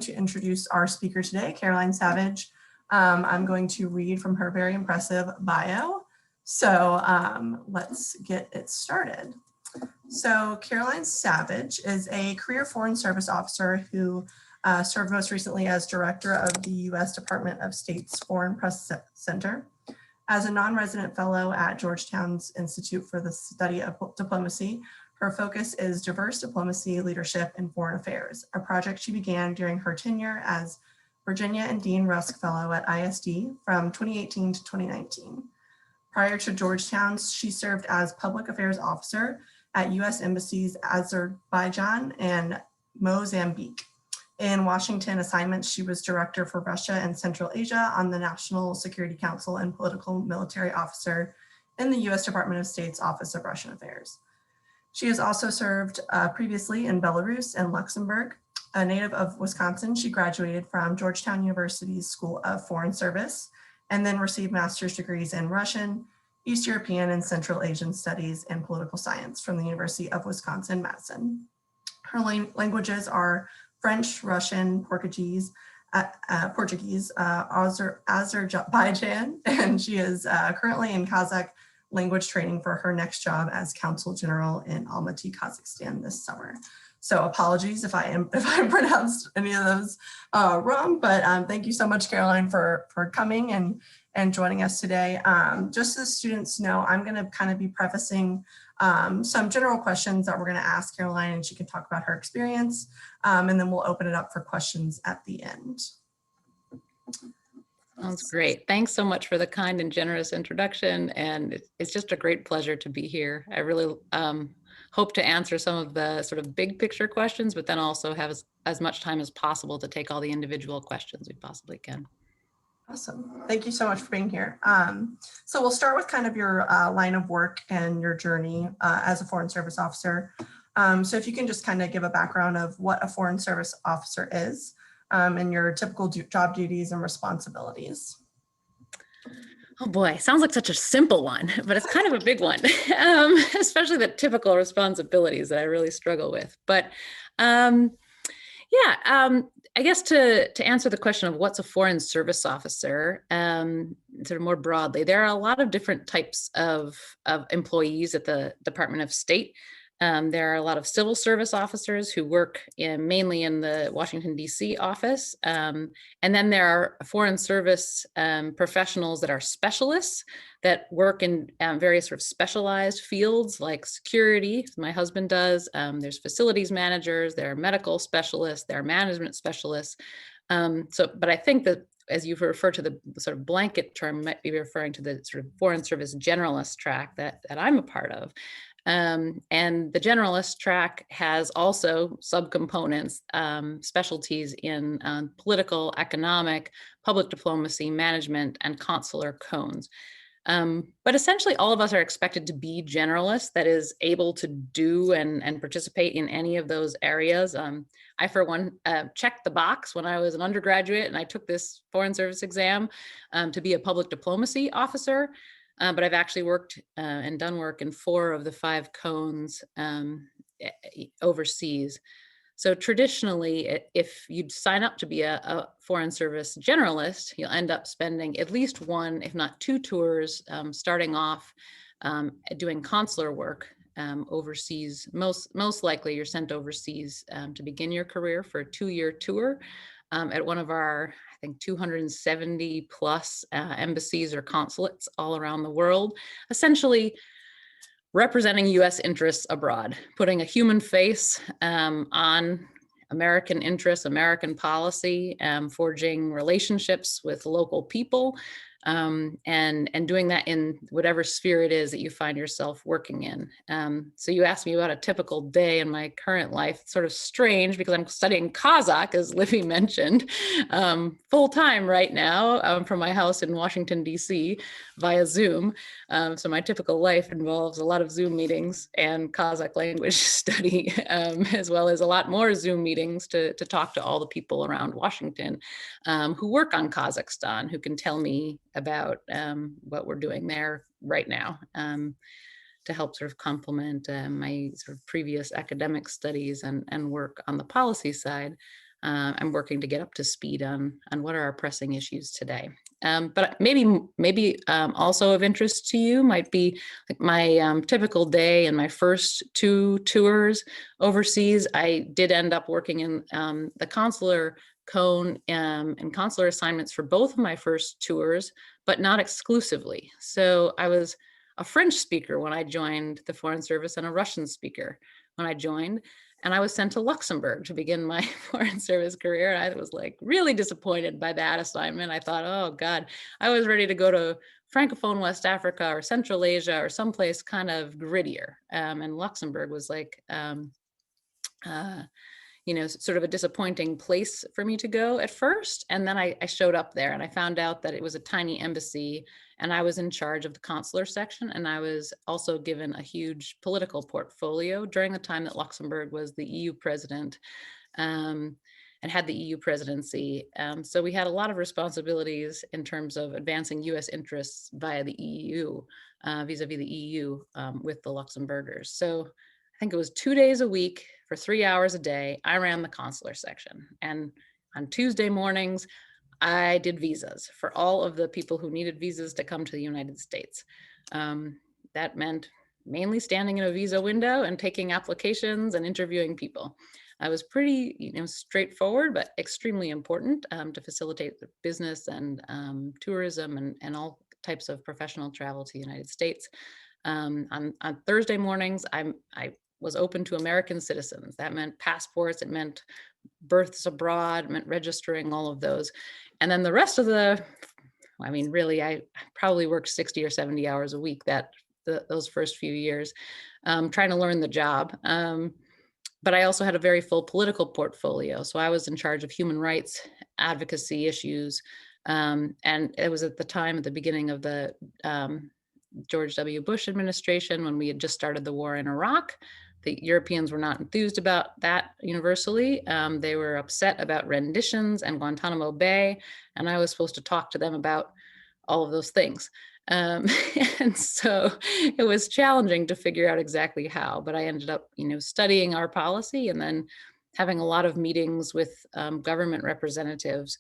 to introduce our speaker today, Caroline Savage. I'm going to read from her very impressive bio. So let's get it started. So Caroline Savage is a career Foreign Service officer who served most recently as director of the U.S. Department of State's Foreign Press Center. As a non-resident fellow at Georgetown's Institute for the Study of Diplomacy, her focus is diverse diplomacy, leadership, and foreign affairs, a project she began during her tenure as Virginia and Dean Rusk Fellow at ISD from 2018 to 2019. Prior to Georgetown, she served as Public Affairs Officer at U.S. Embassies Azerbaijan and Mozambique. In Washington assignments, she was Director for Russia and Central Asia on the National Security Council and Political Military Officer in the U.S. Department of State's Office of Russian Affairs. She has also served previously in Belarus and Luxembourg. A native of Wisconsin, she graduated from Georgetown University's School of Foreign Service and then received master's degrees in Russian, East European, and Central Asian Studies and Political Science from the University of Wisconsin-Madison. Her languages are French, Russian, Portuguese, Azerbaijan, and she is currently in Kazakh language training for her next job as Consul General in Almaty, Kazakhstan this summer. So apologies if I pronounced any of those wrong, but thank you so much, Caroline, for coming and joining us today. Just so students know, I'm going to kind of be prefacing some general questions that we're going to ask Caroline, and she can talk about her experience, and then we'll open it up for questions at the end. Sounds great. Thanks so much for the kind and generous introduction. And it's just a great pleasure to be here. I really hope to answer some of the sort of big picture questions, but then also have as much time as possible to take all the individual questions we possibly can. Awesome. Thank you so much for being here. So we'll start with kind of your line of work and your journey as a Foreign Service officer. So if you can just kind of give a background of what a Foreign Service officer is, and your typical job duties and responsibilities. Oh boy, sounds like such a simple one, but it's kind of a big one, especially the typical responsibilities that I really struggle with. But I guess to answer the question of what's a Foreign Service officer, sort of more broadly, there are a lot of different types of employees at the Department of State. There are a lot of civil service officers who work mainly in the Washington, D.C. office. And then there are Foreign Service professionals that are specialists that work in various sort of specialized fields like security, my husband does. There's facilities managers, there are medical specialists, there are management specialists. But I think that as you refer to the sort of blanket term, you might be referring to the sort of Foreign Service generalist track that I'm a part of. And the generalist track has also subcomponents, specialties in political, economic, public diplomacy, management, and consular cones. But essentially all of us are expected to be generalists, that is able to do and participate in any of those areas. I, for one, checked the box when I was an undergraduate and I took this Foreign Service exam to be a public diplomacy officer. But I've actually worked and done work in 4 of the 5 cones overseas. So traditionally, if you'd sign up to be a Foreign Service generalist, you'll end up spending at least 1, if not 2 tours, starting off doing consular work overseas. Most likely you're sent overseas to begin your career for a 2-year tour at one of our, I think, 270 plus embassies or consulates all around the world, essentially representing US interests abroad, putting a human face on American interests, American policy, forging relationships with local people, and doing that in whatever sphere it is that you find yourself working in. So you asked me about a typical day in my current life. It's sort of strange because I'm studying Kazakh, as Livy mentioned, full time right now from my house in Washington, D.C. via Zoom. So my typical life involves a lot of Zoom meetings and Kazakh language study, as well as a lot more Zoom meetings to talk to all the people around Washington who work on Kazakhstan, who can tell me about what we're doing there right now to help sort of complement my sort of previous academic studies and work on the policy side. I'm working to get up to speed on what are our pressing issues today. But maybe also of interest to you might be like my typical day and my first 2 tours overseas. I did end up working in the consular cone and consular assignments for both of my first tours, but not exclusively. So I was a French speaker when I joined the Foreign Service and a Russian speaker when I joined. And I was sent to Luxembourg to begin my Foreign Service career. I was like really disappointed by that assignment. I thought, oh God, I was ready to go to Francophone West Africa or Central Asia or someplace kind of grittier. And Luxembourg was like, uh, sort of a disappointing place for me to go at first. And then I showed up there and I found out that it was a tiny embassy and I was in charge of the consular section. And I was also given a huge political portfolio during the time that Luxembourg was the EU president and had the EU presidency. So we had a lot of responsibilities in terms of advancing US interests via the EU, vis-a-vis the EU with the Luxembourgers. So I think it was 2 days a week for 3 hours a day. I ran the consular section. And on Tuesday mornings, I did visas for all of the people who needed visas to come to the United States. That meant mainly standing in a visa window and taking applications and interviewing people. I was pretty, straightforward, but extremely important to facilitate the business and tourism and all types of professional travel to the United States. On Thursday mornings, I was open to American citizens. That meant passports, it meant births abroad, it meant registering all of those. And then the rest of really, I probably worked 60 or 70 hours a week those first few years, trying to learn the job. But I also had a very full political portfolio. So I was in charge of human rights advocacy issues. And it was at the beginning of the George W. Bush administration, when we had just started the war in Iraq. The Europeans were not enthused about that universally. They were upset about renditions and Guantanamo Bay, and I was supposed to talk to them about all of those things. And so it was challenging to figure out exactly how, but I ended up, studying our policy and then having a lot of meetings with government representatives,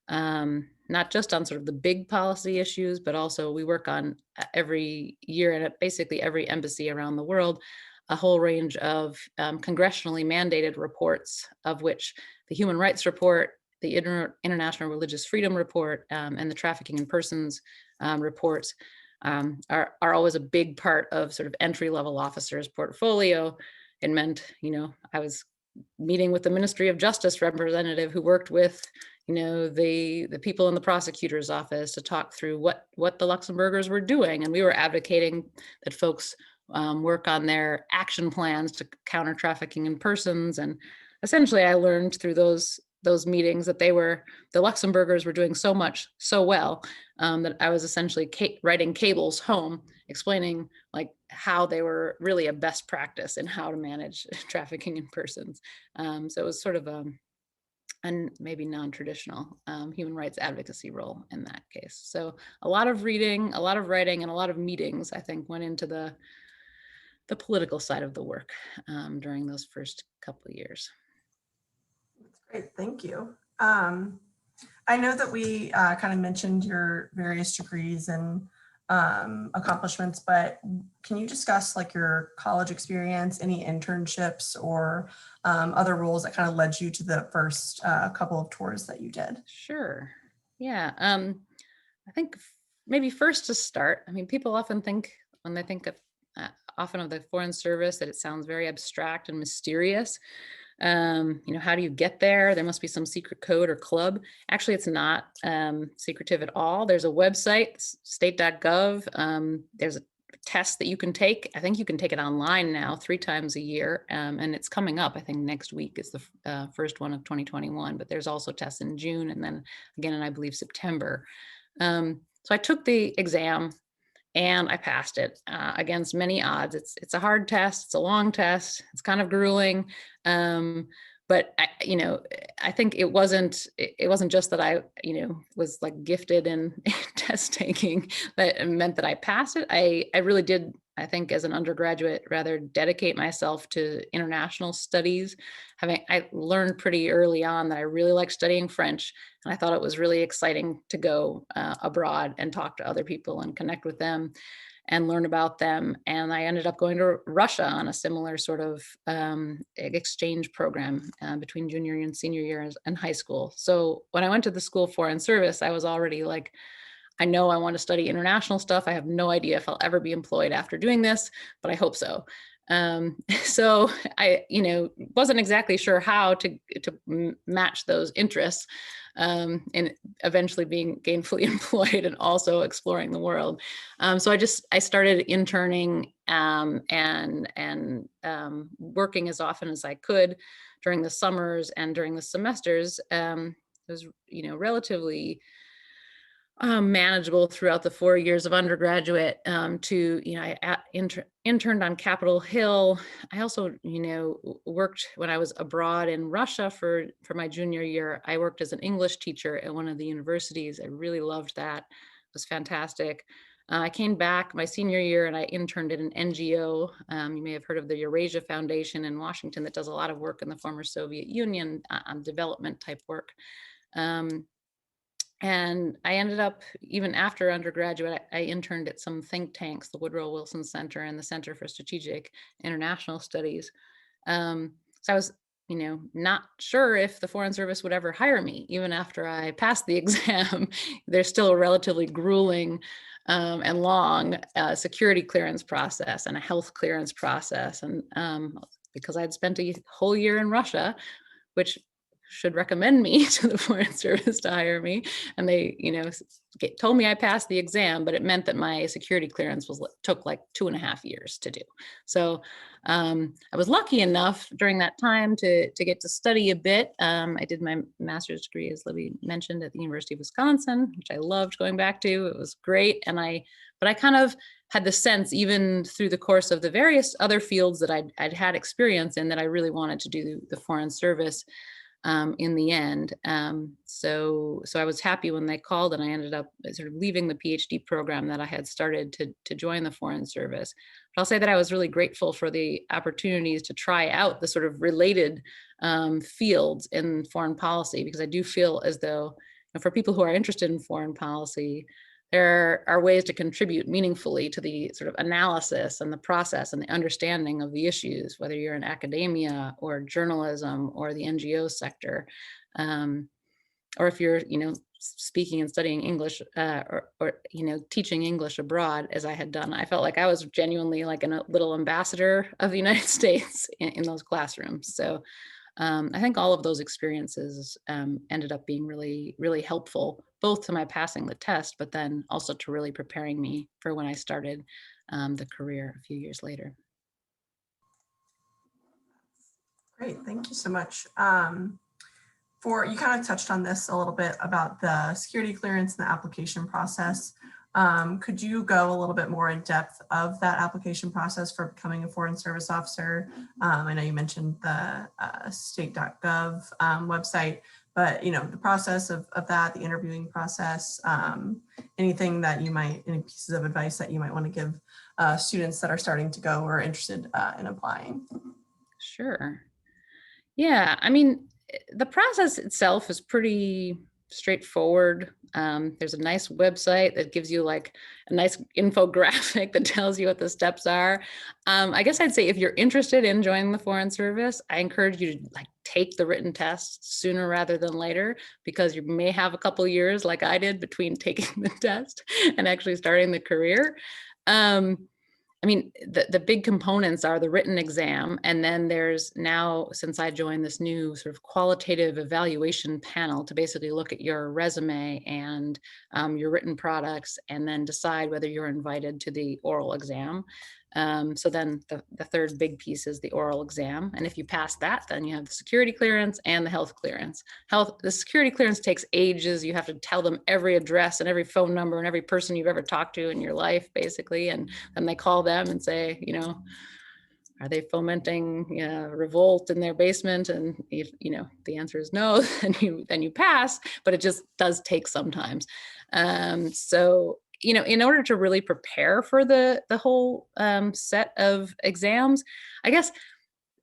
not just on sort of the big policy issues, but also we work on every year and at basically every embassy around the world, a whole range of congressionally mandated reports, of which the Human Rights Report, the International Religious Freedom Report, and the Trafficking in Persons reports are always a big part of sort of entry-level officers' portfolio. It meant, I was meeting with the Ministry of Justice representative who worked with, the people in the prosecutor's office to talk through what the Luxembourgers were doing. And we were advocating that folks work on their action plans to counter trafficking in persons. And essentially I learned through those meetings that the Luxembourgers were doing so well, that I was essentially writing cables home, explaining like how they were really a best practice in how to manage trafficking in persons. So it was sort of and maybe non-traditional human rights advocacy role in that case. So a lot of reading, a lot of writing, and a lot of meetings, I think, went into the political side of the work during those first couple of years. That's great, thank you. I know that we kind of mentioned your various degrees and accomplishments, but can you discuss like your college experience, any internships or other roles that kind of led you to the first couple of tours that you did? Sure. Yeah. I think maybe first to start, people often think when they think of often of the Foreign Service that it sounds very abstract and mysterious. How do you get there? There must be some secret code or club. Actually, it's not secretive at all. There's a website, state.gov. There's a test that you can take. I think you can take it online now 3 times a year. And it's coming up. I think next week is the first one of 2021, but there's also tests in June and then again in, I believe, September. So I took the exam and I passed it against many odds. It's a hard test. It's a long test. It's kind of grueling. But I think it wasn't just that I, was like gifted in test taking that meant that I passed it. I really did I think as an undergraduate, rather dedicate myself to international studies. I learned pretty early on that I really like studying French, and I thought it was really exciting to go abroad and talk to other people and connect with them and learn about them. And I ended up going to Russia on a similar sort of exchange program between junior and senior years in high school. So when I went to the School of Foreign Service, I was already like, I know I want to study international stuff. I have no idea if I'll ever be employed after doing this, but I hope so. So I, wasn't exactly sure how to match those interests, and eventually being gainfully employed and also exploring the world. So I started interning and working as often as I could during the summers and during the semesters. It was, relatively manageable throughout the 4 years of undergraduate. I interned on Capitol Hill. I also, worked when I was abroad in Russia for my junior year. I worked as an English teacher at one of the universities. I really loved that. It was fantastic. I came back my senior year and I interned at an NGO. You may have heard of the Eurasia Foundation in Washington that does a lot of work in the former Soviet Union on development type work. And I ended up, even after undergraduate, I interned at some think tanks, the Woodrow Wilson Center and the Center for Strategic International Studies. So I was, not sure if the Foreign Service would ever hire me, even after I passed the exam. There's still a relatively grueling and long security clearance process and a health clearance process. And because I'd spent a whole year in Russia, which should recommend me to the Foreign Service to hire me. And they, told me I passed the exam, but it meant that my security clearance took like 2.5 years to do. So I was lucky enough during that time to get to study a bit. I did my master's degree, as Libby mentioned, at the University of Wisconsin, which I loved going back to. It was great. But I kind of had the sense, even through the course of the various other fields that I'd had experience in, that I really wanted to do the Foreign Service in the end. So I was happy when they called, and I ended up sort of leaving the PhD program that I had started to join the Foreign Service. But I'll say that I was really grateful for the opportunities to try out the sort of related fields in foreign policy, because I do feel as though, for people who are interested in foreign policy, there are ways to contribute meaningfully to the sort of analysis and the process and the understanding of the issues, whether you're in academia or journalism or the NGO sector, or if you're, speaking and studying English or teaching English abroad, as I had done. I felt like I was genuinely like a little ambassador of the United States in those classrooms. So I think all of those experiences ended up being really, really helpful, both to my passing the test, but then also to really preparing me for when I started the career a few years later. Great, thank you so much. You kind of touched on this a little bit about the security clearance and the application process. Could you go a little bit more in depth of that application process for becoming a Foreign Service officer? I know you mentioned the state.gov website, but the process of that, the interviewing process, anything that any pieces of advice that you might want to give students that are starting to go or interested in applying? Sure. Yeah, I mean, the process itself is pretty straightforward. There's a nice website that gives you like a nice infographic that tells you what the steps are. I guess I'd say if you're interested in joining the Foreign Service, I encourage you to take the written test sooner rather than later, because you may have a couple years like I did between taking the test and actually starting the career. I mean, the big components are the written exam, and then there's now, since I joined, this new sort of qualitative evaluation panel to basically look at your resume and your written products, and then decide whether you're invited to the oral exam. So then the third big piece is the oral exam. And if you pass that, then you have the security clearance and the health clearance. The security clearance takes ages. You have to tell them every address and every phone number and every person you've ever talked to in your life, basically. And then they call them and say, are they fomenting revolt in their basement? And if the answer is no, then you pass, but it just does take sometimes. So in order to really prepare for the whole set of exams, I guess,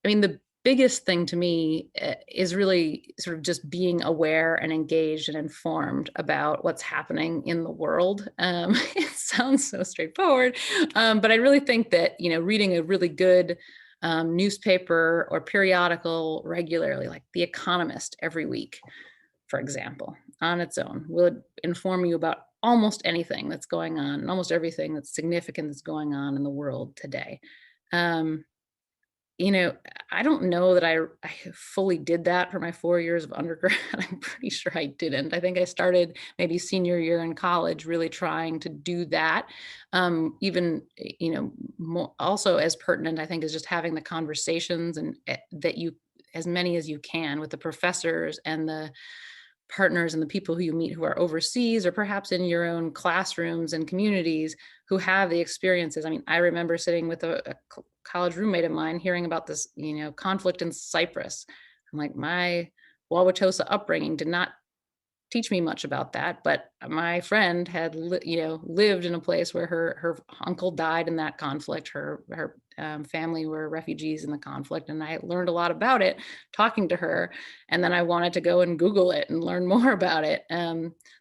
the biggest thing to me is really sort of just being aware and engaged and informed about what's happening in the world. It sounds so straightforward, but I really think that, reading a really good newspaper or periodical regularly, like The Economist every week, for example, on its own, will inform you about almost anything that's going on and almost everything that's significant that's going on in the world today. Um, I don't know that I fully did that for my 4 years of undergrad. I'm pretty sure I didn't. I think I started maybe senior year in college, really trying to do that. Even, more, also as pertinent, I think, is just having the conversations and that you, as many as you can, with the professors and the partners and the people who you meet who are overseas or perhaps in your own classrooms and communities who have the experiences. I remember sitting with a college roommate of mine hearing about this, conflict in Cyprus. I'm like, my Wauwatosa upbringing did not teach me much about that, but my friend had lived in a place where her uncle died in that conflict. Her family were refugees in the conflict, and I learned a lot about it talking to her. And then I wanted to go and Google it and learn more about it.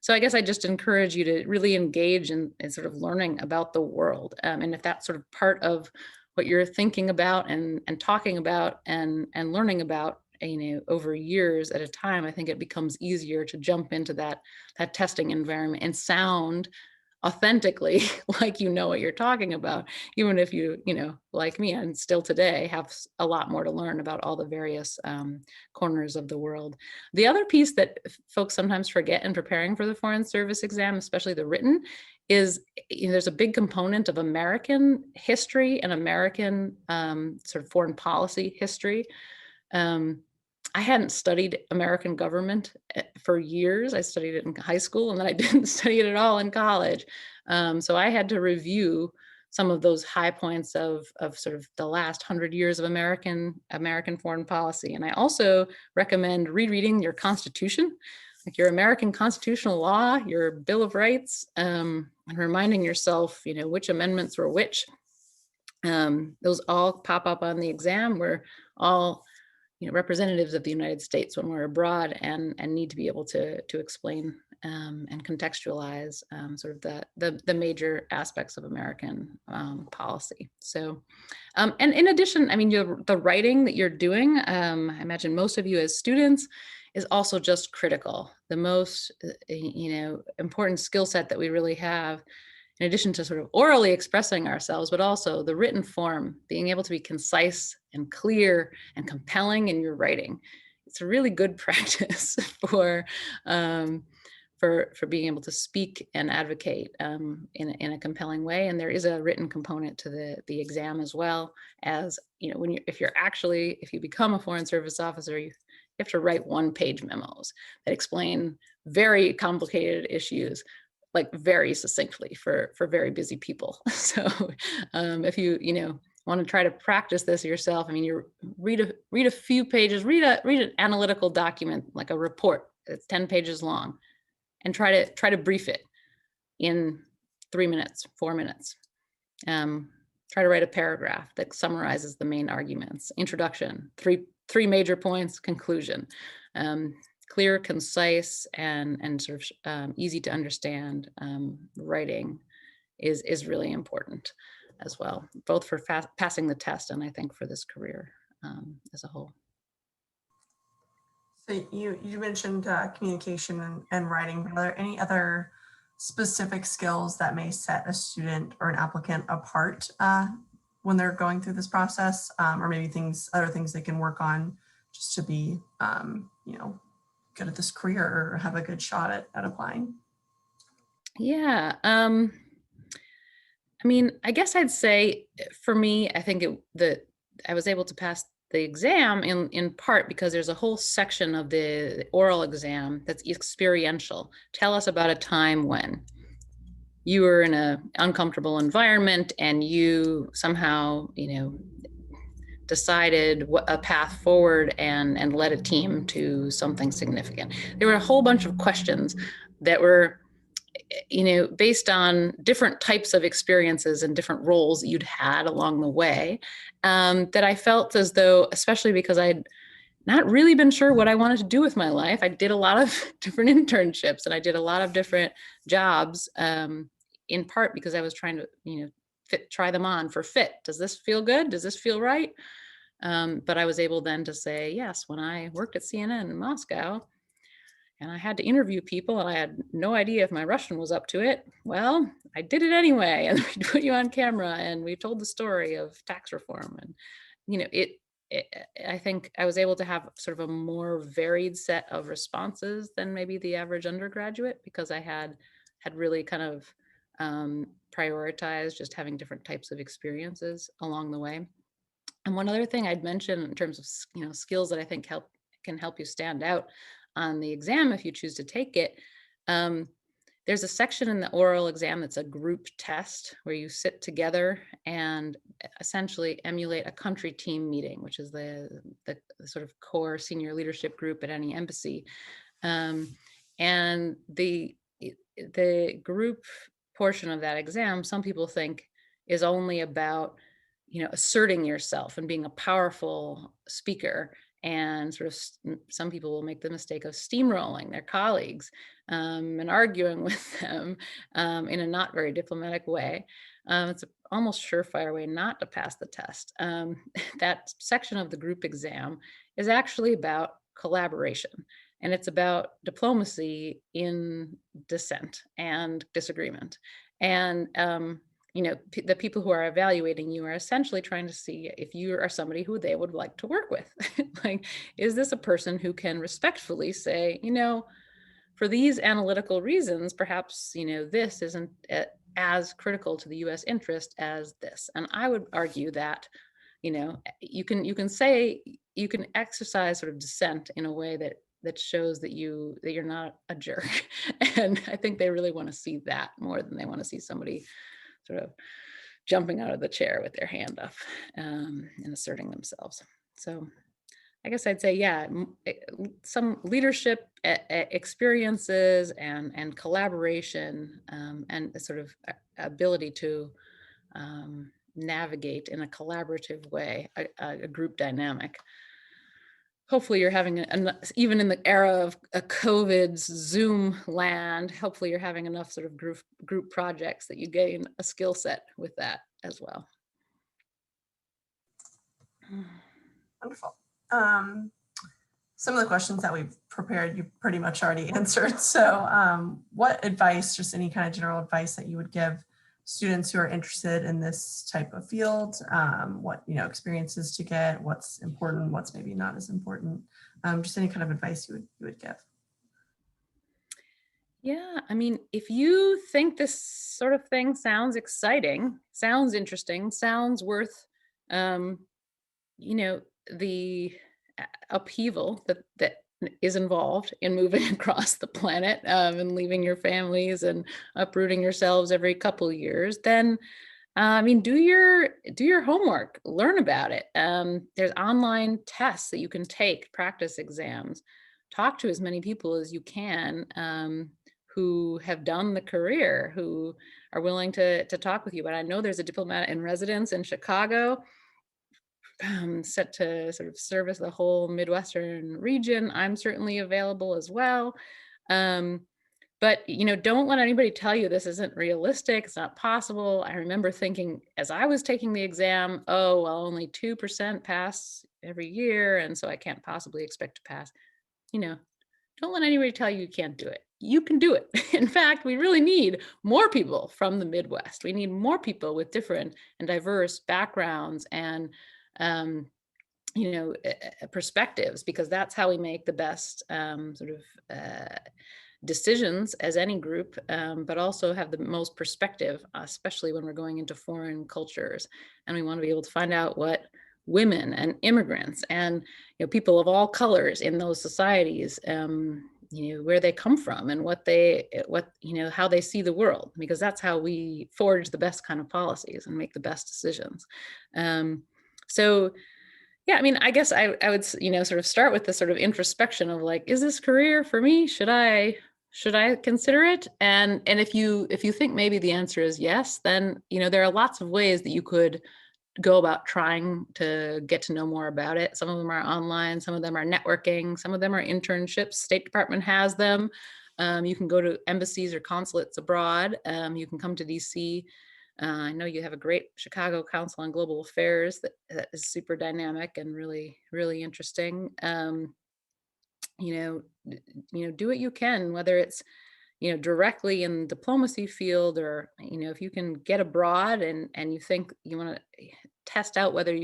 So I guess I just encourage you to really engage in sort of learning about the world, and if that's sort of part of what you're thinking about and talking about and learning about, over years at a time, I think it becomes easier to jump into that testing environment and sound authentically like what you're talking about, even if you like me, and still today have a lot more to learn about all the various corners of the world. The other piece that folks sometimes forget in preparing for the Foreign Service exam, especially the written, is there's a big component of American history and American sort of foreign policy history. I hadn't studied American government for years. I studied it in high school, and then I didn't study it at all in college. So I had to review some of those high points of sort of the last 100 years of American foreign policy. And I also recommend rereading your Constitution, like your American constitutional law, your Bill of Rights, and reminding yourself, which amendments were which. Those all pop up on the exam. We're all representatives of the United States when we're abroad, and need to be able to explain and contextualize sort of the major aspects of American policy. So, and in addition, the writing that you're doing, I imagine most of you as students, is also just critical. The most important skill set that we really have, in addition to sort of orally expressing ourselves, but also the written form, being able to be concise and clear and compelling in your writing. It's a really good practice for being able to speak and advocate in a compelling way. And there is a written component to the exam, as well as, if you become a Foreign Service officer, you have to write one-page memos that explain very complicated issues, like very succinctly for very busy people. So if you want to try to practice this yourself, you read a few pages, read an analytical document, like a report that's 10 pages long, and try to brief it in 3 minutes, 4 minutes. Try to write a paragraph that summarizes the main arguments: introduction, three major points, conclusion. Clear, concise, and sort of easy to understand writing is really important as well, both for passing the test and I think for this career as a whole. So you mentioned communication and writing. Are there any other specific skills that may set a student or an applicant apart when they're going through this process, or maybe other things they can work on just to be good at this career or have a good shot at applying? Yeah. I guess I'd say for me, I think that I was able to pass the exam in part because there's a whole section of the oral exam that's experiential. Tell us about a time when you were in an uncomfortable environment and you somehow, decided a path forward and led a team to something significant. There were a whole bunch of questions that were based on different types of experiences and different roles that you'd had along the way, that I felt as though, especially because I'd not really been sure what I wanted to do with my life. I did a lot of different internships and I did a lot of different jobs, in part because I was trying to, try them on for fit. Does this feel good? Does this feel right? But I was able then to say, yes, when I worked at CNN in Moscow and I had to interview people and I had no idea if my Russian was up to it, well, I did it anyway. And we put you on camera and we told the story of tax reform. And, I think I was able to have sort of a more varied set of responses than maybe the average undergraduate, because I had really kind of prioritized just having different types of experiences along the way. And one other thing I'd mention in terms of skills that I think can help you stand out on the exam if you choose to take it. There's a section in the oral exam that's a group test where you sit together and essentially emulate a country team meeting, which is the sort of core senior leadership group at any embassy. And the group portion of that exam, some people think is only about asserting yourself and being a powerful speaker, and sort of some people will make the mistake of steamrolling their colleagues and arguing with them in a not very diplomatic way. It's an almost surefire way not to pass the test. That section of the group exam is actually about collaboration, and it's about diplomacy in dissent and disagreement. And the people who are evaluating you are essentially trying to see if you are somebody who they would like to work with. Like, is this a person who can respectfully say, for these analytical reasons, perhaps, this isn't as critical to the US interest as this. And I would argue that, you can exercise sort of dissent in a way that shows that you're not a jerk. And I think they really want to see that more than they want to see somebody sort of jumping out of the chair with their hand up and asserting themselves. So I guess I'd say, yeah, some leadership experiences and collaboration and a sort of ability to navigate in a collaborative way, a group dynamic. Hopefully you're having, even in the era of a COVID's Zoom land, hopefully you're having enough sort of group projects that you gain a skill set with that as well. Wonderful. Some of the questions that we've prepared, you pretty much already answered. So what advice, just any kind of general advice that you would give students who are interested in this type of field, what experiences to get, what's important, what's maybe not as important, just any kind of advice you would give? Yeah, I mean, if you think this sort of thing sounds exciting, sounds interesting, sounds worth, the upheaval that is involved in moving across the planet and leaving your families and uprooting yourselves every couple of years, then do your homework, learn about it. There's online tests that you can take, practice exams, talk to as many people as you can who have done the career, who are willing to talk with you. But I know there's a diplomat in residence in Chicago set to sort of service the whole Midwestern region. I'm certainly available as well. But don't let anybody tell you this isn't realistic, it's not possible. I remember thinking as I was taking the exam, oh, well, only 2% pass every year, and so I can't possibly expect to pass. Don't let anybody tell you you can't do it. You can do it. In fact, we really need more people from the Midwest. We need more people with different and diverse backgrounds and perspectives, because that's how we make the best decisions as any group, but also have the most perspective, especially when we're going into foreign cultures. And we want to be able to find out what women and immigrants and people of all colors in those societies, where they come from and how they see the world, because that's how we forge the best kind of policies and make the best decisions. So yeah, I mean, I guess I would, sort of start with this sort of introspection of like, is this career for me? Should I Should I consider it? And if you think maybe the answer is yes, then there are lots of ways that you could go about trying to get to know more about it. Some of them are online, some of them are networking, some of them are internships. State Department has them. You can go to embassies or consulates abroad. You can come to DC. I know you have a great Chicago Council on Global Affairs that is super dynamic and really, really interesting. Do what you can, whether it's directly in diplomacy field, or if you can get abroad and you think you want to test out whether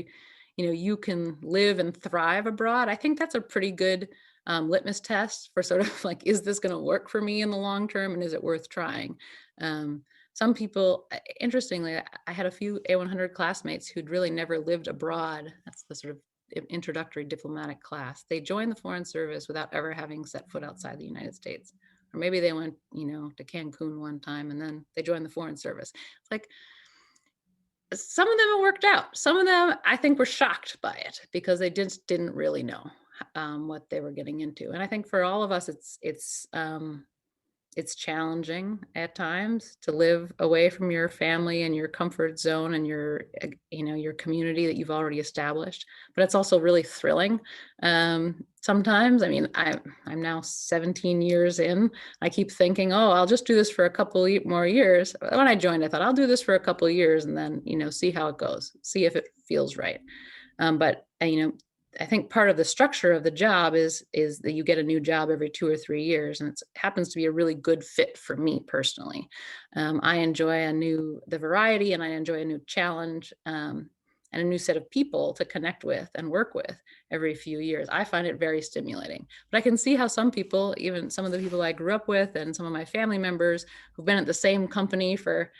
you can live and thrive abroad. I think that's a pretty good litmus test for sort of like, is this going to work for me in the long term, and is it worth trying? Some people, interestingly, I had a few A100 classmates who'd really never lived abroad. That's the sort of introductory diplomatic class. They joined the Foreign Service without ever having set foot outside the United States. Or maybe they went, to Cancun one time and then they joined the Foreign Service. It's like, some of them have worked out. Some of them, I think, were shocked by it because they just didn't really know what they were getting into. And I think for all of us, it's challenging at times to live away from your family and your comfort zone and your community that you've already established. But it's also really thrilling. Sometimes, I mean, I'm now 17 years in. I keep thinking, oh, I'll just do this for a couple more years. When I joined, I thought I'll do this for a couple of years and then, see how it goes, see if it feels right. But I think part of the structure of the job is that you get a new job every 2 or 3 years, and it happens to be a really good fit for me personally. I enjoy the variety, and I enjoy a new challenge and a new set of people to connect with and work with every few years. I find it very stimulating. But I can see how some people, even some of the people I grew up with and some of my family members who've been at the same company for,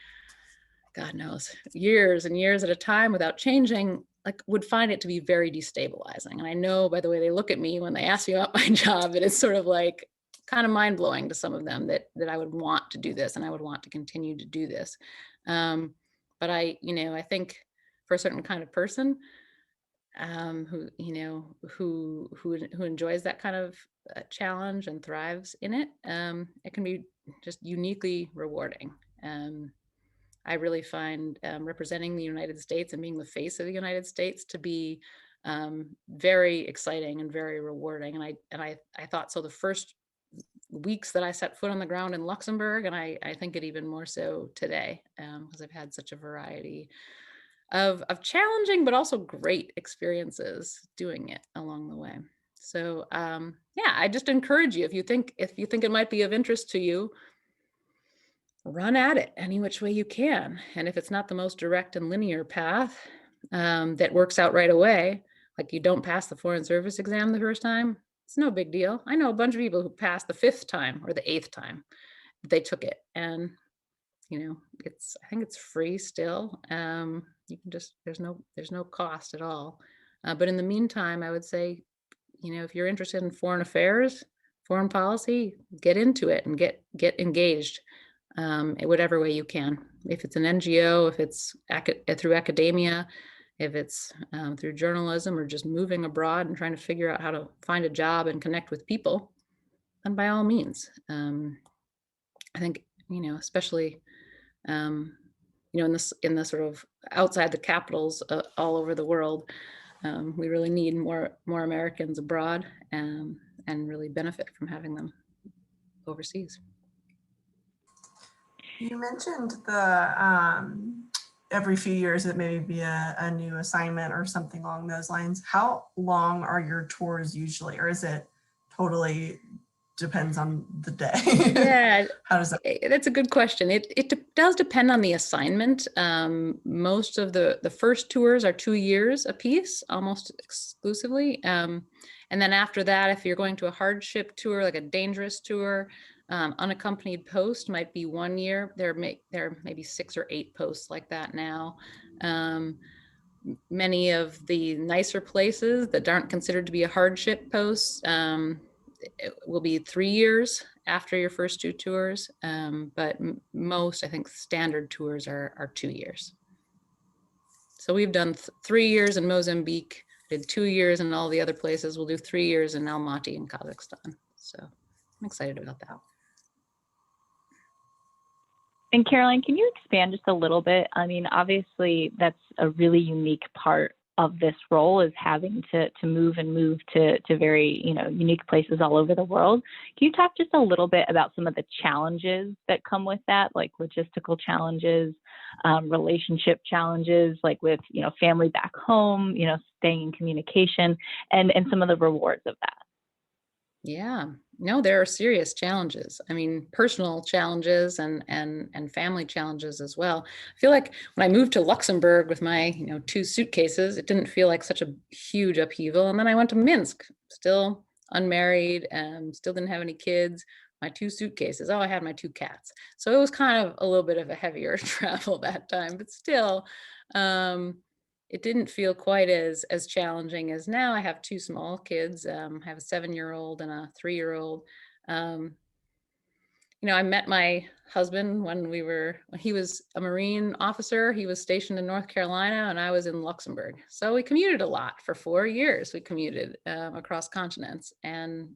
God knows, years and years at a time without changing, would find it to be very destabilizing. And I know by the way they look at me when they ask me about my job, that it's sort of like kind of mind blowing to some of them that I would want to do this and I would want to continue to do this. But I think for a certain kind of person who enjoys that kind of challenge and thrives in it, it can be just uniquely rewarding. I really find representing the United States and being the face of the United States to be very exciting and very rewarding. And I thought so the first weeks that I set foot on the ground in Luxembourg, and I think it even more so today, because I've had such a variety of challenging but also great experiences doing it along the way. So yeah, I just encourage you, if you think it might be of interest to you, run at it any which way you can. And if it's not the most direct and linear path that works out right away, like you don't pass the Foreign Service exam the first time, it's no big deal. I know a bunch of people who passed the 5th time or the 8th time they took it, and I think it's free still. You can just, there's no cost at all. But in the meantime, I would say, if you're interested in foreign affairs, foreign policy, get into it and get engaged. In whatever way you can. If it's an NGO, if it's through academia, if it's through journalism, or just moving abroad and trying to figure out how to find a job and connect with people, then by all means. I think, especially, in the sort of outside the capitals all over the world, we really need more Americans abroad and really benefit from having them overseas. You mentioned the every few years it may be a new assignment or something along those lines. How long are your tours usually, or is it totally depends on the day? Yeah, how does that? That's a good question. It does depend on the assignment. Most of the first tours are 2 years a piece, almost exclusively. And then after that, if you're going to a hardship tour, like a dangerous tour, unaccompanied post might be 1 year. There may be 6 or 8 posts like that now. Many of the nicer places that aren't considered to be a hardship post it will be 3 years after your first 2 tours. But most, I think, standard tours are 2 years. So we've done 3 years in Mozambique, did 2 years in all the other places. We'll do 3 years in Almaty in Kazakhstan. So I'm excited about that. And Caroline, can you expand just a little bit? I mean, obviously, that's a really unique part of this role, is having to move to very, unique places all over the world. Can you talk just a little bit about some of the challenges that come with that, like logistical challenges, relationship challenges, like with, family back home, staying in communication, and some of the rewards of that? Yeah, no, there are serious challenges. I mean, personal challenges and family challenges as well. I feel like when I moved to Luxembourg with my, two suitcases, it didn't feel like such a huge upheaval. And then I went to Minsk, still unmarried, and still didn't have any kids. My two suitcases. Oh, I had my two cats. So it was kind of a little bit of a heavier travel that time, but still, it didn't feel quite as challenging as now. I have two small kids. I have a 7-year-old and a 3-year-old. Um, I met my husband when he was a Marine officer. He was stationed in North Carolina and I was in Luxembourg. So we commuted a lot for 4 years. We commuted across continents, and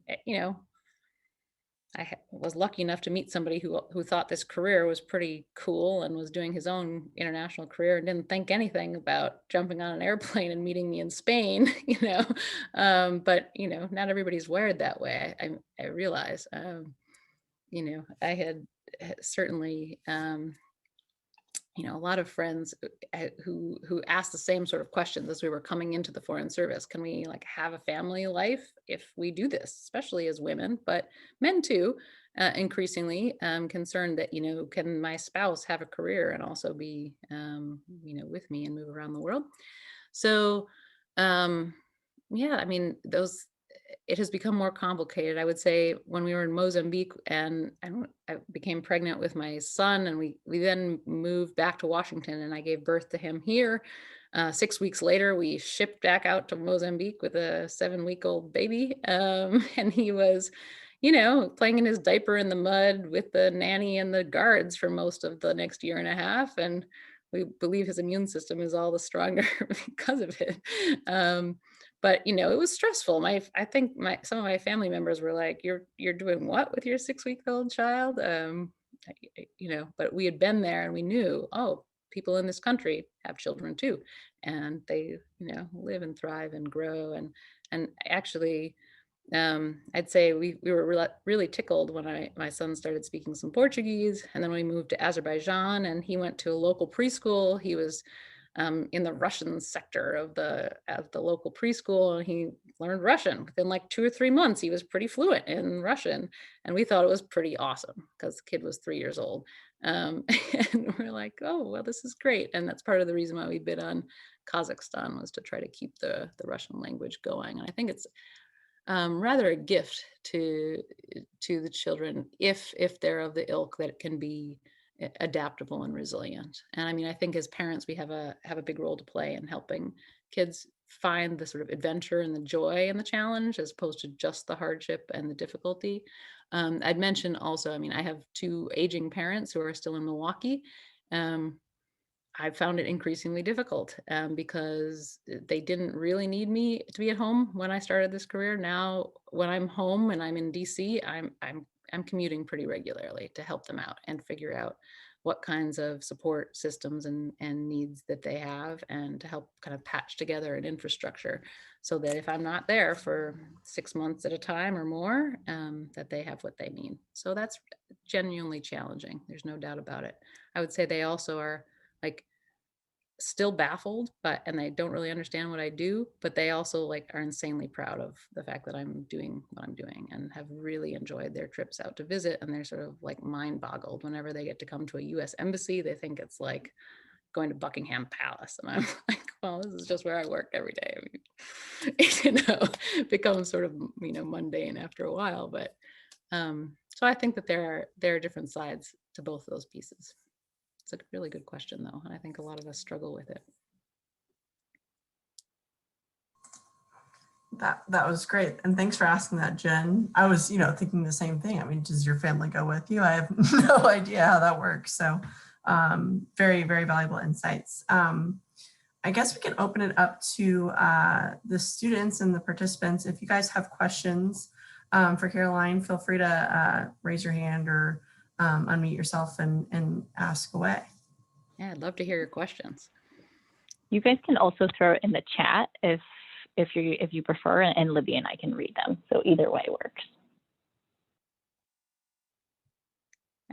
was lucky enough to meet somebody who thought this career was pretty cool and was doing his own international career and didn't think anything about jumping on an airplane and meeting me in Spain, but not everybody's wired that way. I realize, I had certainly, a lot of friends who asked the same sort of questions as we were coming into the foreign service. Can we have a family life if we do this, especially as women, but men too, increasingly concerned that, can my spouse have a career and also be, with me and move around the world? So, yeah, I mean, it has become more complicated. I would say when we were in Mozambique and I became pregnant with my son, and we then moved back to Washington and I gave birth to him here. 6 weeks later, we shipped back out to Mozambique with a 7-week-old baby. And he was, playing in his diaper in the mud with the nanny and the guards for most of the next year and a half. And we believe his immune system is all the stronger because of it. But it was stressful. I think some of my family members were like, "You're doing what with your 6-week-old child?" But we had been there and we knew, oh, people in this country have children too, and they live and thrive and grow. And actually, I'd say we were really tickled when my son started speaking some Portuguese, and then we moved to Azerbaijan, and he went to a local preschool. He was in the Russian sector of the local preschool, and he learned Russian within like 2 or 3 months. He was pretty fluent in Russian, and we thought it was pretty awesome because the kid was 3 years old. And we're like, oh well, this is great. And that's part of the reason why we bid on Kazakhstan, was to try to keep the Russian language going. And I think it's rather a gift to the children if they're of the ilk that it can be adaptable and resilient. And I mean, I think as parents, we have a big role to play in helping kids find the sort of adventure and the joy and the challenge, as opposed to just the hardship and the difficulty. I'd mention also, I mean, I have 2 aging parents who are still in Milwaukee. I found it increasingly difficult because they didn't really need me to be at home when I started this career. Now, when I'm home and I'm in DC, I'm commuting pretty regularly to help them out and figure out what kinds of support systems and needs that they have, and to help kind of patch together an infrastructure so that if I'm not there for 6 months at a time or more, that they have what they need. So that's genuinely challenging. There's no doubt about it. I would say they also are like still baffled, and they don't really understand what I do, but they also are insanely proud of the fact that I'm doing what I'm doing, and have really enjoyed their trips out to visit. And they're sort of mind boggled whenever they get to come to a US embassy. They think it's like going to Buckingham Palace. And I'm like, well, this is just where I work every day. I mean, it becomes sort of, mundane after a while. But so I think that there are different sides to both of those pieces. It's a really good question, though, and I think a lot of us struggle with it. That was great, and thanks for asking that, Jen. I was, thinking the same thing. I mean, does your family go with you? I have no idea how that works. So, very, very valuable insights. I guess we can open it up to the students and the participants. If you guys have questions for Caroline, feel free to raise your hand or unmute yourself and ask away. Yeah, I'd love to hear your questions. You guys can also throw it in the chat if you prefer, and Libby and I can read them. So either way works.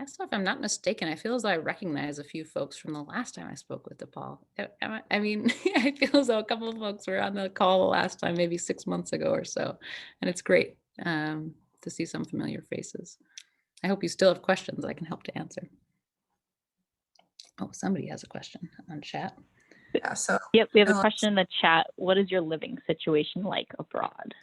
So if I'm not mistaken, I feel as though I recognize a few folks from the last time I spoke with DePaul. I mean, I feel as though a couple of folks were on the call the last time, maybe 6 months ago or so. And it's great to see some familiar faces. I hope you still have questions I can help to answer. Oh, somebody has a question on chat. Yeah, so. Yep, we have a question in the chat. What is your living situation like abroad?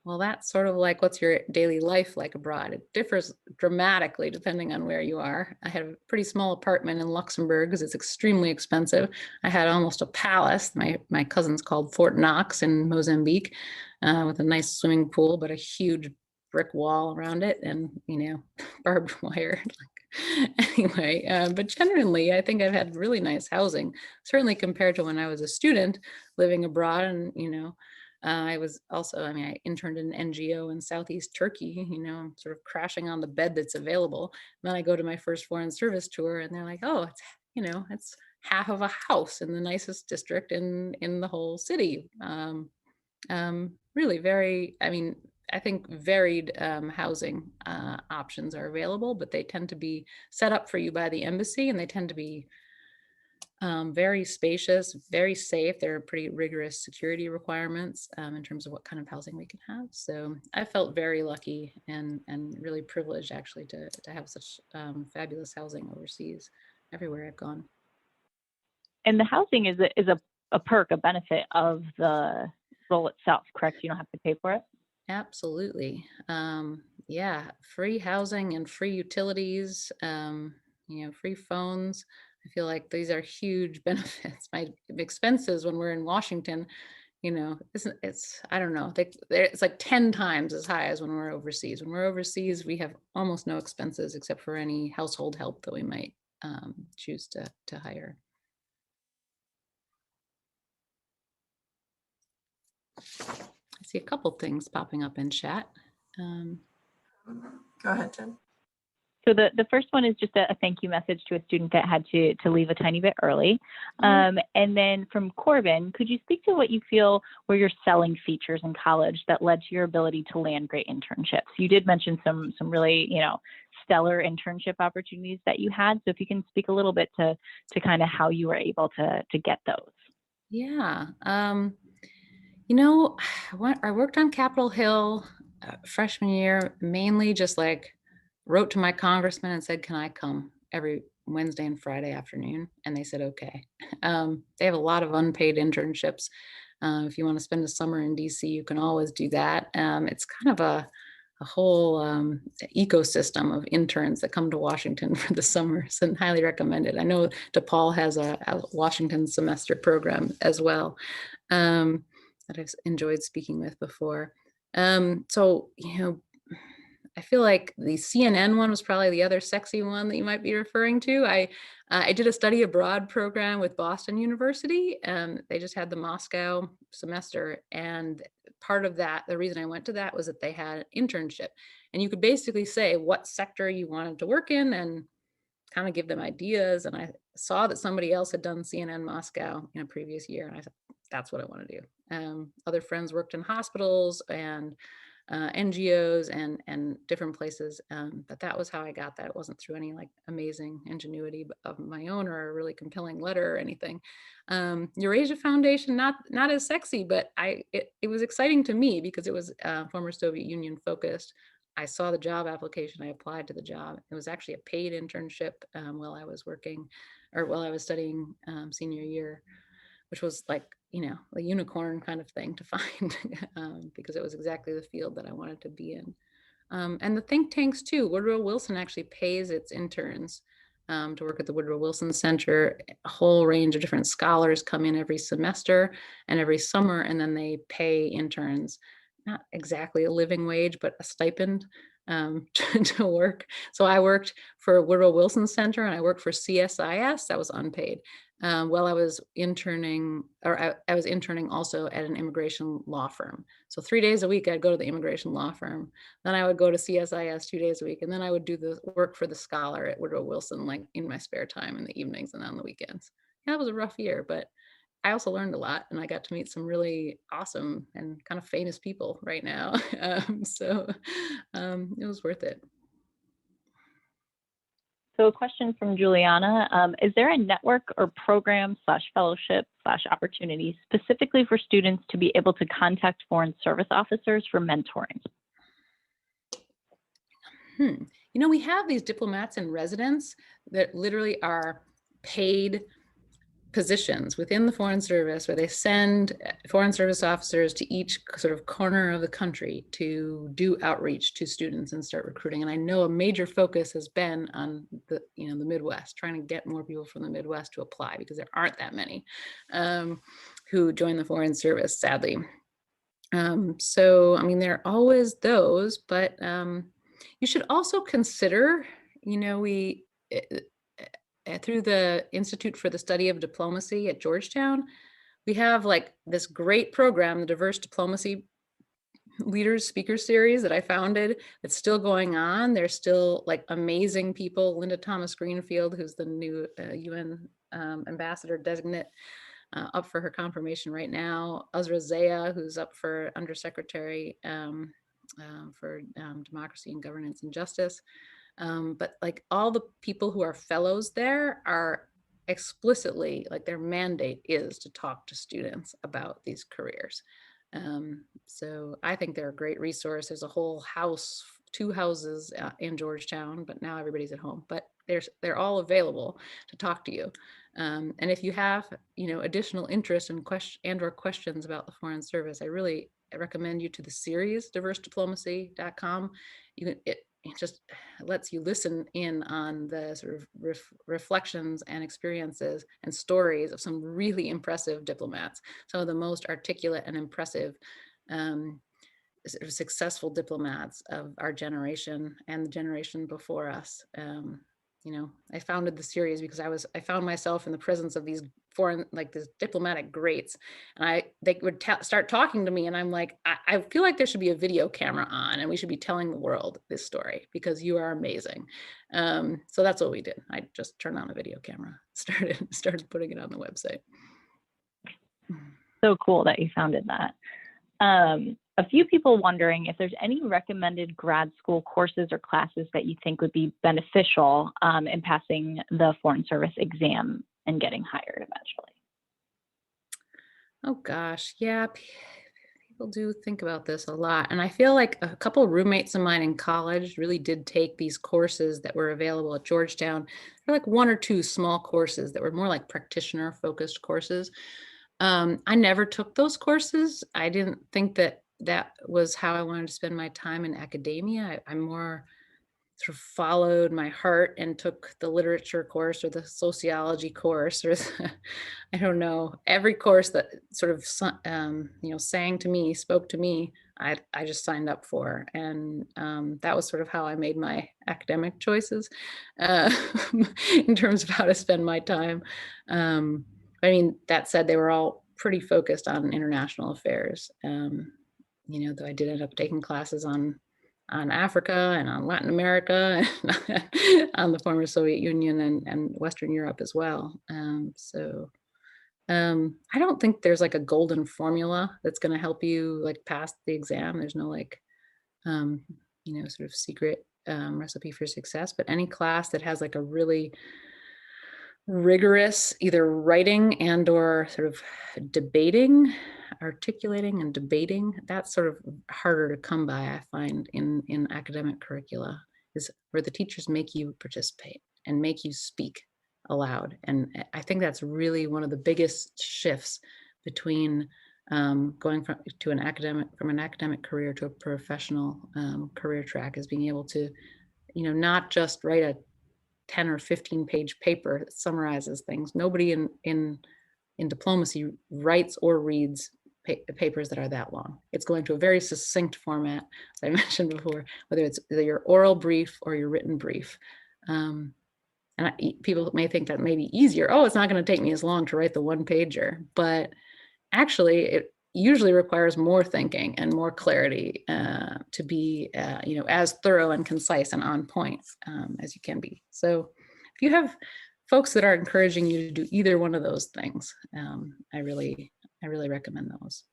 Well, that's sort of like, what's your daily life like abroad? It differs dramatically depending on where you are. I had a pretty small apartment in Luxembourg because it's extremely expensive. I had almost a palace. My cousins called Fort Knox in Mozambique, with a nice swimming pool, but a huge brick wall around it, and barbed wire. Anyway, but generally, I think I've had really nice housing, certainly compared to when I was a student living abroad, and I was also, I interned in an NGO in Southeast Turkey, sort of crashing on the bed that's available. And then I go to my first foreign service tour and they're like, oh, it's half of a house in the nicest district in the whole city. Really very, I think varied housing options are available, but they tend to be set up for you by the embassy, and they tend to be very spacious, very safe. There are pretty rigorous security requirements in terms of what kind of housing we can have. So I felt very lucky and really privileged actually to have such fabulous housing overseas everywhere I've gone. And the housing is a perk, a benefit of the role itself, correct? You don't have to pay for it? Absolutely. Yeah, free housing and free utilities, free phones. I feel like these are huge benefits. My expenses when we're in Washington, it's I don't know, it's like 10 times as high as when we're overseas. When we're overseas, we have almost no expenses except for any household help that we might choose to hire. I see a couple things popping up in chat. Go ahead, Jen. So the first one is just a thank you message to a student that had to leave a tiny bit early. And then from Corbin, could you speak to what you feel were your selling features in college that led to your ability to land great internships? You did mention some really, stellar internship opportunities that you had. So if you can speak a little bit to kind of how you were able to get those. Yeah. I worked on Capitol Hill freshman year, mainly just like wrote to my congressman and said, can I come every Wednesday and Friday afternoon? And they said, okay. They have a lot of unpaid internships. If you want to spend a summer in DC, you can always do that. It's kind of a whole ecosystem of interns that come to Washington for the summer, so highly recommended. I know DePaul has a Washington semester program as well that I've enjoyed speaking with before. So, I feel like the CNN one was probably the other sexy one that you might be referring to. I did a study abroad program with Boston University. They just had the Moscow semester. And part of that, the reason I went to that was that they had an internship. And you could basically say what sector you wanted to work in and kind of give them ideas. And I saw that somebody else had done CNN Moscow in a previous year. And I said, that's what I want to do. Other friends worked in hospitals and NGOs and different places. But that was how I got that. It wasn't through any like amazing ingenuity of my own or a really compelling letter or anything. Eurasia Foundation, not as sexy, but it was exciting to me because it was former Soviet Union focused. I saw the job application, I applied to the job. It was actually a paid internship while I was working or while I was studying senior year, which was like, a unicorn kind of thing to find because it was exactly the field that I wanted to be in. And the think tanks too. Woodrow Wilson actually pays its interns to work at the Woodrow Wilson Center. A whole range of different scholars come in every semester and every summer, and then they pay interns, not exactly a living wage, but a stipend to work. So I worked for Woodrow Wilson Center and I worked for CSIS, that was unpaid. while I was interning, or I was interning also at an immigration law firm. So 3 days a week, I'd go to the immigration law firm. Then I would go to CSIS 2 days a week. And then I would do the work for the Scholar at Woodrow Wilson, like in my spare time in the evenings and on the weekends. Yeah, it was a rough year, but I also learned a lot, and I got to meet some really awesome and kind of famous people right now. It was worth it. So a question from Juliana, is there a network or program / fellowship / opportunity specifically for students to be able to contact foreign service officers for mentoring? You know, we have these diplomats in residence that literally are paid positions within the Foreign Service, where they send foreign service officers to each sort of corner of the country to do outreach to students and start recruiting. And I know a major focus has been on the Midwest, trying to get more people from the Midwest to apply, because there aren't that many who join the Foreign Service, sadly. So, I mean, there are always those, but you should also consider, through the Institute for the Study of Diplomacy at Georgetown, we have like this great program, the Diverse Diplomacy Leaders Speaker Series that I founded. It's still going on. There's still like amazing people. Linda Thomas Greenfield, who's the new UN ambassador designate, up for her confirmation right now. Azra Zaya, who's up for undersecretary for democracy and governance and justice. But like all the people who are fellows there are explicitly, like their mandate is to talk to students about these careers. So I think they're a great resource. There's a whole house, 2 houses in Georgetown, but now everybody's at home, but they're all available to talk to you. And if you have, additional interest in or questions about the Foreign Service, I recommend you to the series, diversediplomacy.com. It just lets you listen in on the sort of reflections and experiences and stories of some really impressive diplomats, some of the most articulate and impressive sort of successful diplomats of our generation and the generation before us. I founded the series because I found myself in the presence of these these diplomatic greats, and they would start talking to me, and I'm like, I feel like there should be a video camera on, and we should be telling the world this story because you are amazing. So that's what we did. I just turned on a video camera, started putting it on the website. So cool that you founded that. A few people wondering if there's any recommended grad school courses or classes that you think would be beneficial in passing the Foreign Service exam and getting hired eventually. Oh gosh, yeah, people do think about this a lot. And I feel like a couple of roommates of mine in college really did take these courses that were available at Georgetown. They're like 1 or 2 small courses that were more like practitioner focused courses. I never took those courses. I didn't think that was how I wanted to spend my time in academia. I more sort of followed my heart and took the literature course or the sociology course, or I don't know, every course that sort of sang to me, spoke to me, I just signed up for. And that was sort of how I made my academic choices in terms of how to spend my time. I mean, that said, they were all pretty focused on international affairs. Though I did end up taking classes on Africa and on Latin America and on the former Soviet Union and Western Europe as well. I don't think there's like a golden formula that's going to help you like pass the exam. There's no like, sort of secret recipe for success, but any class that has like a really rigorous either writing and or sort of articulating and debating, that's sort of harder to come by, I find, in academic curricula, is where the teachers make you participate and make you speak aloud. And I think that's really one of the biggest shifts between going from an academic career to a professional career track, is being able to, not just write a 10 or 15 page paper that summarizes things. Nobody in diplomacy writes or reads papers that are that long. It's going to a very succinct format, as I mentioned before, whether it's your oral brief or your written brief. And people may think that may be easier. Oh, it's not going to take me as long to write the one pager, but actually it usually requires more thinking and more clarity to be, as thorough and concise and on point as you can be. So if you have folks that are encouraging you to do either one of those things, I really recommend those.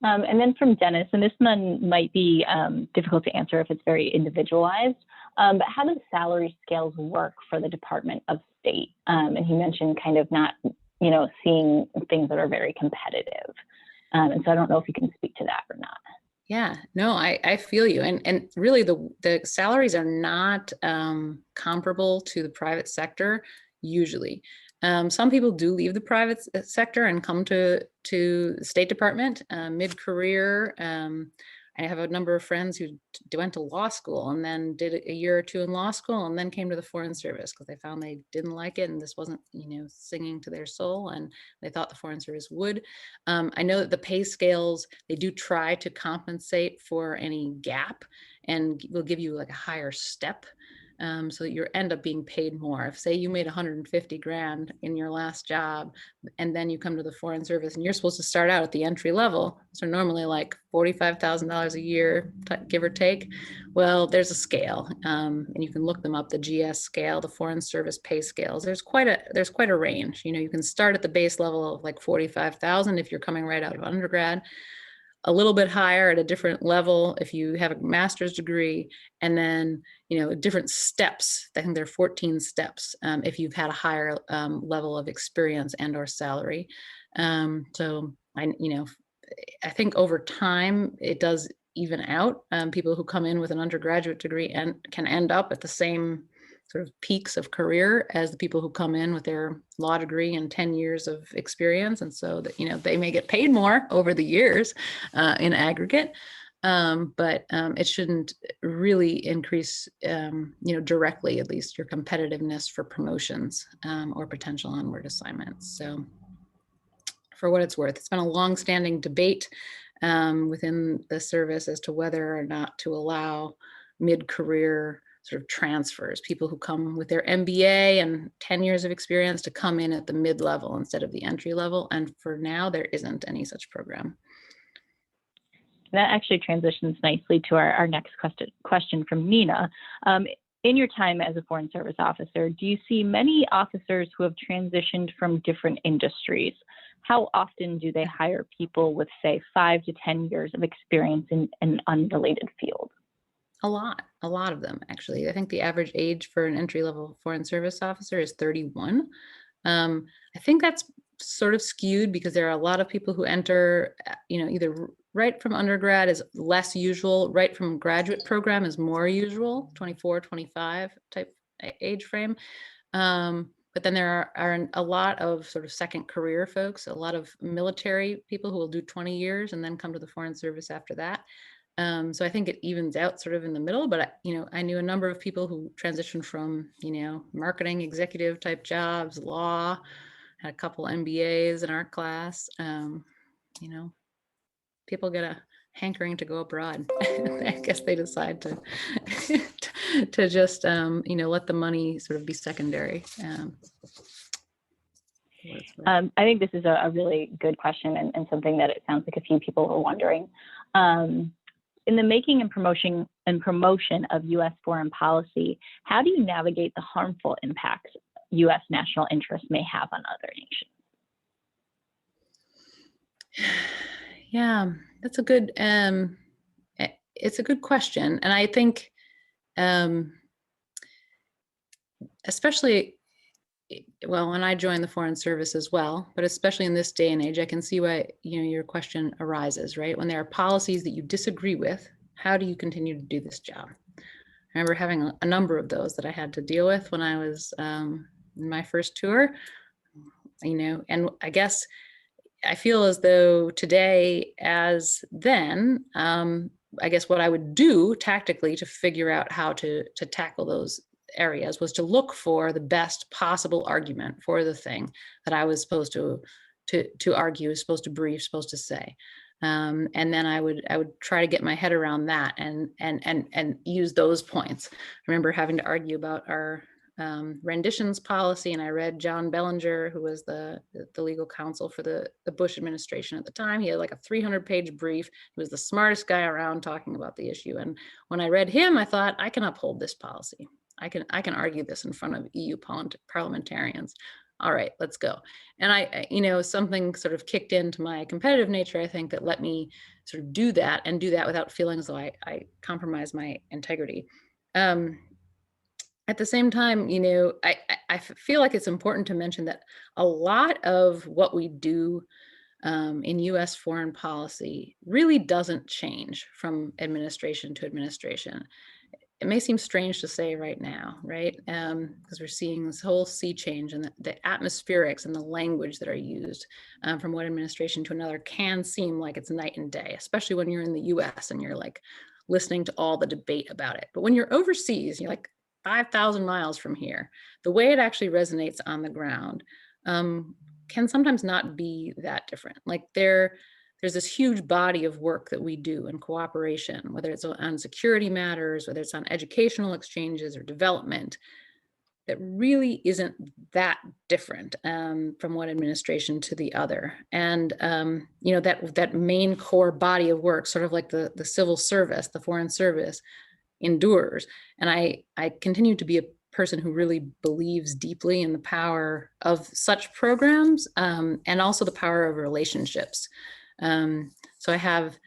And then from Dennis, and this one might be difficult to answer if it's very individualized, but how do salary scales work for the Department of State? And he mentioned kind of not, seeing things that are very competitive. And so I don't know if you can speak to that or not. Yeah, no, I feel you. And really the salaries are not comparable to the private sector usually. Some people do leave the private sector and come to the State Department mid-career. I have a number of friends who went to law school and then did a year or two in law school and then came to the Foreign Service because they found they didn't like it and this wasn't, singing to their soul, and they thought the Foreign Service would. I know that the pay scales, they do try to compensate for any gap and will give you like a higher step. So that you end up being paid more. If say you made 150 grand in your last job, and then you come to the Foreign Service and you're supposed to start out at the entry level, so normally like $45,000 a year, give or take. Well, there's a scale, and you can look them up, the GS scale, the Foreign Service pay scales. There's quite a range. You can start at the base level of like 45,000 if you're coming right out of undergrad, a little bit higher at a different level if you have a master's degree, and then different steps. I think there are 14 steps if you've had a higher level of experience and or salary. So I think over time it does even out. People who come in with an undergraduate degree and can end up at the same sort of peaks of career as the people who come in with their law degree and 10 years of experience. And so that, they may get paid more over the years in aggregate, but it shouldn't really increase, directly, at least, your competitiveness for promotions or potential onward assignments. So for what it's worth, it's been a long-standing debate within the service as to whether or not to allow mid-career sort of transfers, people who come with their MBA and 10 years of experience to come in at the mid-level instead of the entry level. And for now, there isn't any such program. That actually transitions nicely to our next question from Nina. In your time as a Foreign Service officer, do you see many officers who have transitioned from different industries? How often do they hire people with, say, 5 to 10 years of experience in an unrelated field? A lot of them, actually. I think the average age for an entry-level Foreign Service officer is 31. I think that's sort of skewed because there are a lot of people who enter, either right from undergrad is less usual, right from graduate program is more usual, 24, 25 type age frame. But then there are a lot of sort of second career folks, a lot of military people who will do 20 years and then come to the Foreign Service after that. So I think it evens out sort of in the middle, but I knew a number of people who transitioned from, marketing executive type jobs, law, had a couple MBAs in our class. People get a hankering to go abroad. I guess they decide to to just let the money sort of be secondary. I think this is a really good question and something that it sounds like a few people are wondering. In the making and promotion of U.S. foreign policy, how do you navigate the harmful impacts U.S. national interests may have on other nations? Yeah, that's a good. It's a good question, and I think, especially, well, when I joined the Foreign Service as well, but especially in this day and age, I can see why your question arises, right? When there are policies that you disagree with, how do you continue to do this job? I remember having a number of those that I had to deal with when I was in my first tour, and I guess I feel as though today, as then, I guess what I would do tactically to figure out how to tackle those areas was to look for the best possible argument for the thing that I was supposed to to argue, supposed to brief, supposed to say. And then I would try to get my head around that and use those points. I remember having to argue about our renditions policy, and I read John Bellinger, who was the legal counsel for the Bush administration at the time. He had like a 300-page brief. He was the smartest guy around talking about the issue. And when I read him, I thought, I can uphold this policy. I can argue this in front of EU parliamentarians. All right, let's go. And I, something sort of kicked into my competitive nature, I think, that let me sort of do that and do that without feeling as though I compromise my integrity. At the same time, I feel like it's important to mention that a lot of what we do in US foreign policy really doesn't change from administration to administration. It may seem strange to say right now, right? Because we're seeing this whole sea change, and the atmospherics and the language that are used from one administration to another can seem like it's night and day, especially when you're in the US and you're like listening to all the debate about it. But when you're overseas, you're like 5,000 miles from here, the way it actually resonates on the ground can sometimes not be that different. Like there's this huge body of work that we do in cooperation, whether it's on security matters, whether it's on educational exchanges or development, that really isn't that different from one administration to the other. And that main core body of work, sort of like the civil service, the foreign service, endures. And I continue to be a person who really believes deeply in the power of such programs and also the power of relationships. So I have,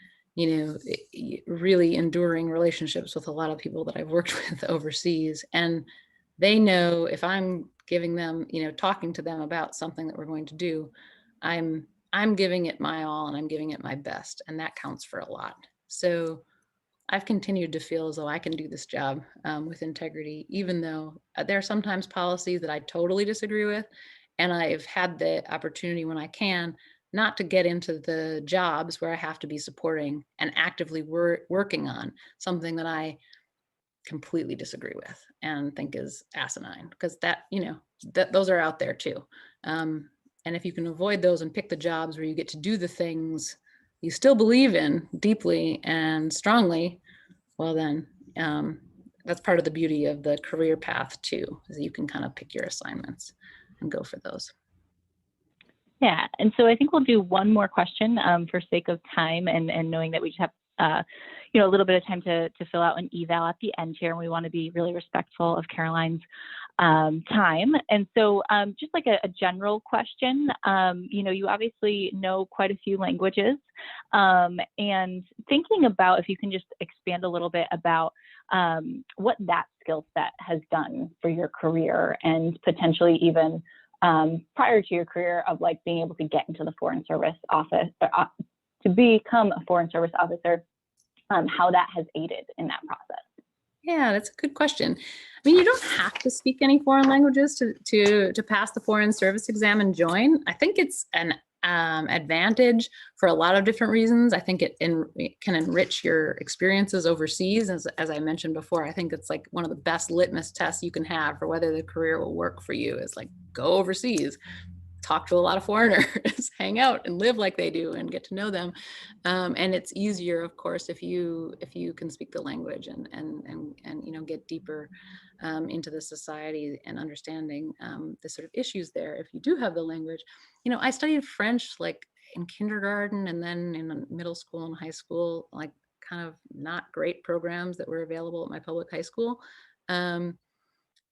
really enduring relationships with a lot of people that I've worked with overseas, and they know if I'm giving them, talking to them about something that we're going to do, I'm giving it my all and I'm giving it my best, and that counts for a lot. So I've continued to feel as though I can do this job with integrity, even though there are sometimes policies that I totally disagree with. And I've had the opportunity when I can not to get into the jobs where I have to be supporting and actively working on something that I completely disagree with and think is asinine, because that, those are out there too. And if you can avoid those and pick the jobs where you get to do the things you still believe in deeply and strongly, well then that's part of the beauty of the career path too, is that you can kind of pick your assignments and go for those. Yeah, and so I think we'll do one more question for sake of time, and knowing that we just have a little bit of time to fill out an eval at the end here, and we want to be really respectful of Caroline's time. And so just like a general question, you obviously know quite a few languages, and thinking about if you can just expand a little bit about what that skill set has done for your career, and potentially even prior to your career of like being able to get into the Foreign Service office, to become a Foreign Service officer, how that has aided in that process. Yeah, that's a good question. I mean, you don't have to speak any foreign languages to pass the Foreign Service exam and join. I think it's an advantage for a lot of different reasons. I think it can enrich your experiences overseas. As I mentioned before, I think it's like one of the best litmus tests you can have for whether the career will work for you is like, go overseas, talk to a lot of foreigners, hang out and live like they do and get to know them. And it's easier, of course, if you can speak the language and get deeper into the society and understanding the sort of issues there if you do have the language. I studied French like in kindergarten, and then in middle school and high school, like kind of not great programs that were available at my public high school.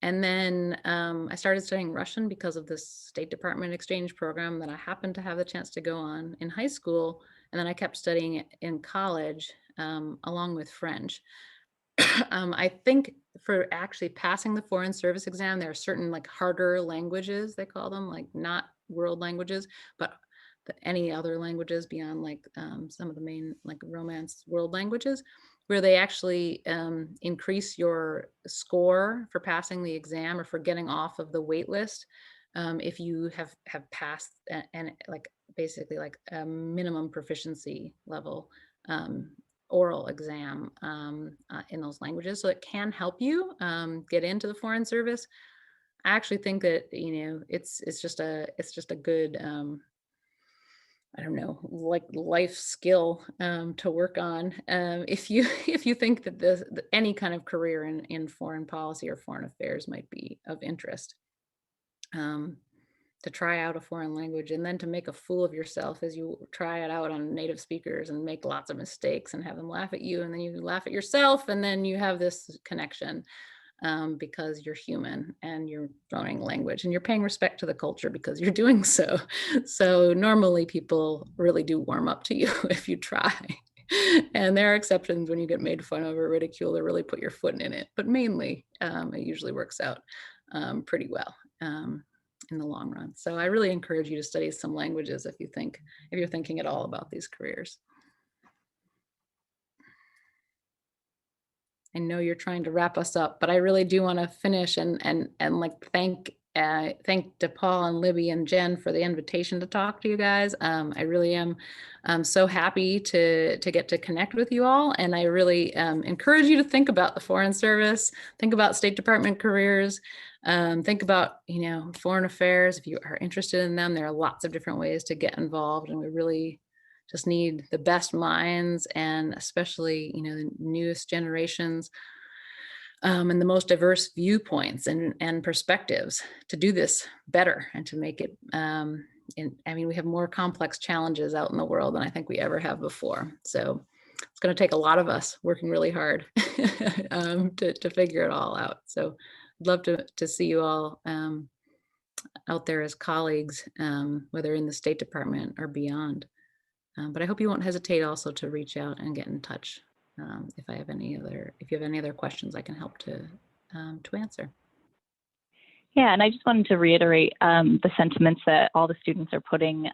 And then I started studying Russian because of this State Department exchange program that I happened to have the chance to go on in high school. And then I kept studying it in college along with French. I think for actually passing the Foreign Service exam, there are certain like harder languages, they call them, like not world languages, but any other languages beyond like some of the main like Romance world languages, where they actually increase your score for passing the exam or for getting off of the wait list if you have passed and like basically like a minimum proficiency level oral exam in those languages. So it can help you get into the Foreign Service. I actually think that it's just a good I don't know, like life skill to work on. If you if you think that any kind of career in foreign policy or foreign affairs might be of interest, to try out a foreign language and then to make a fool of yourself as you try it out on native speakers and make lots of mistakes and have them laugh at you, and then you laugh at yourself, and then you have this connection because you're human and you're learning language and you're paying respect to the culture because you're doing so. So normally people really do warm up to you if you try. And there are exceptions when you get made fun of or ridiculed or really put your foot in it, but mainly it usually works out pretty well in the long run. So I really encourage you to study some languages if you're thinking at all about these careers. I know you're trying to wrap us up, but I really do want to finish and like thank DePaul and Libby and Jen for the invitation to talk to you guys. I really am so happy to get to connect with you all, and I really encourage you to think about the Foreign Service, think about State Department careers, think about foreign affairs if you are interested in them. There are lots of different ways to get involved, and we really just need the best minds, and especially the newest generations and the most diverse viewpoints and perspectives to do this better and to make it we have more complex challenges out in the world than I think we ever have before. So it's going to take a lot of us working really hard to figure it all out. So I'd love to see you all out there as colleagues, whether in the State Department or beyond. But I hope you won't hesitate also to reach out and get in touch if you have any other questions I can help to answer. Yeah, and I just wanted to reiterate the sentiments that all the students are putting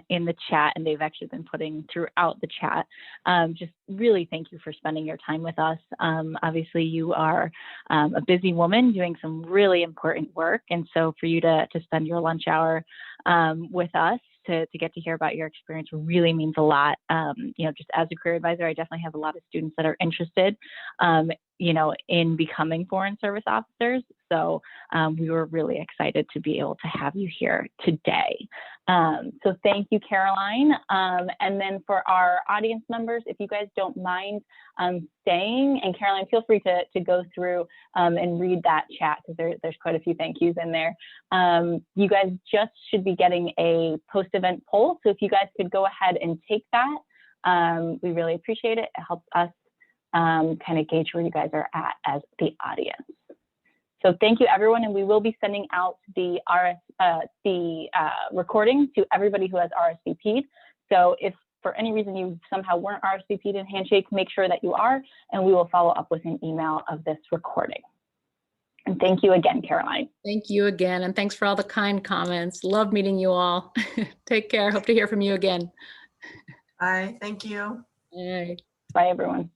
in the chat, and they've actually been putting throughout the chat. Just really thank you for spending your time with us. Obviously, you are a busy woman doing some really important work, and so for you to spend your lunch hour with us to get to hear about your experience really means a lot. Just as a career advisor, I definitely have a lot of students that are interested in becoming Foreign Service officers. So we were really excited to be able to have you here today. So thank you, Caroline. And then for our audience members, if you guys don't mind staying, and Caroline, feel free to go through and read that chat, because there's quite a few thank yous in there. You guys just should be getting a post-event poll. So if you guys could go ahead and take that, we really appreciate it. It helps us kind of gauge where you guys are at as the audience. So thank you, everyone, and we will be sending out the recording to everybody who has RSVP'd. So if for any reason you somehow weren't RSVP'd in Handshake, make sure that you are, and we will follow up with an email of this recording. And thank you again, Caroline. Thank you again, and thanks for all the kind comments. Love meeting you all. Take care. Hope to hear from you again. Bye. Thank you. Bye. Bye, everyone.